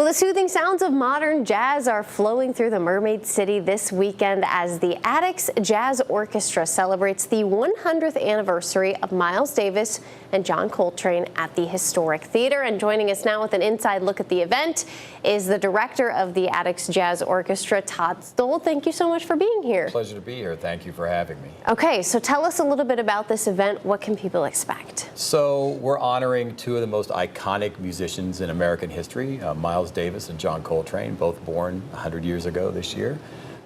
Well, the soothing sounds of modern jazz are flowing through the Mermaid City this weekend as the Attucks Jazz Orchestra celebrates the 100th anniversary of Miles Davis and John Coltrane at the historic theater. And joining us now with an inside look at the event is the director of the Attucks Jazz Orchestra, Todd Stoll. Thank you so much for being here. Pleasure to be here. Thank you for having me. Okay, so tell us a little bit about this event. What can people expect? So we're honoring two of the most iconic musicians in American history, Miles Davis and John Coltrane, both born 100 years ago this year.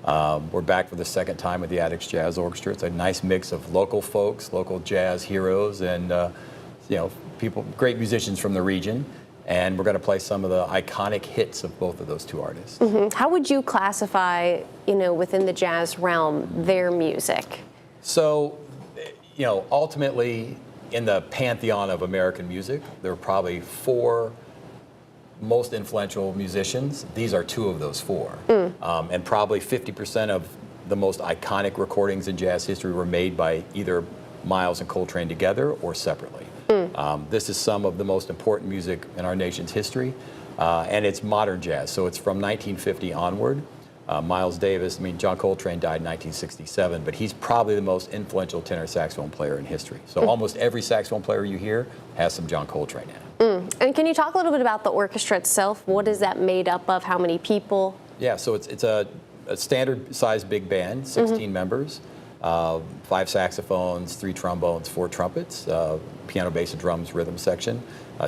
We're back for the second time with the Attucks Jazz Orchestra. It's a nice mix of local folks, local jazz heroes, and people, great musicians from the region. And we're going to play some of the iconic hits of both of those two artists. How would you classify, within the jazz realm, their music? So, ultimately, in the pantheon of American music, there are probably four most influential musicians. These are two of those four. And probably 50% of the most iconic recordings in jazz history were made by either Miles and Coltrane together or separately. This is some of the most important music in our nation's history, and it's modern jazz. So it's from 1950 onward. Miles Davis, John Coltrane died in 1967, but he's probably the most influential tenor saxophone player in history. So almost every saxophone player you hear has some John Coltrane in it. And can you talk a little bit about the orchestra itself? What is that made up of? How many people? Yeah, so it's a standard size big band, 16 members, 5 saxophones, 3 trombones, 4 trumpets, piano, bass, and drums rhythm section.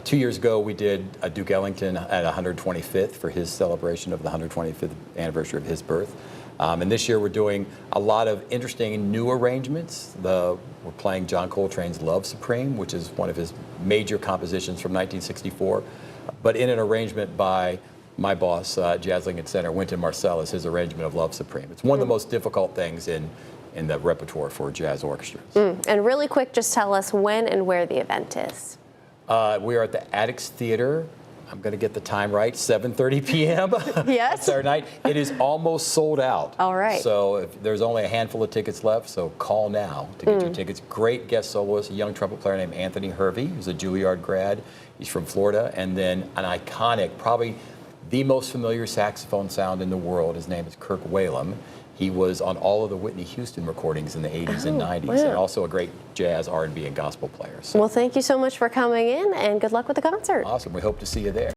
2 years ago, we did a Duke Ellington at 125th for his celebration of the 125th anniversary of his birth. And this year we're doing a lot of interesting new arrangements. We're playing John Coltrane's Love Supreme, which is one of his major compositions from 1964, but in an arrangement by my boss, Jazz Lincoln Center, Wynton Marsalis, his arrangement of Love Supreme. It's one of the most difficult things in the repertoire for jazz orchestras. And really quick, just tell us when and where the event is. We are at the Attucks Theatre. I'm going to get the time right, 7:30 p.m. Yes. Saturday night. It is almost sold out. All right. So there's only a handful of tickets left, so call now to get your tickets. Great guest soloist, a young trumpet player named Anthony Hervey, who's a Juilliard grad. He's from Florida. And then an iconic, probably the most familiar saxophone sound in the world. His name is Kirk Whalum. He was on all of the Whitney Houston recordings in the 80s and 90s, and also a great jazz, R&B, and gospel player. So. Well, thank you so much for coming in, and good luck with the concert. Awesome. We hope to see you there.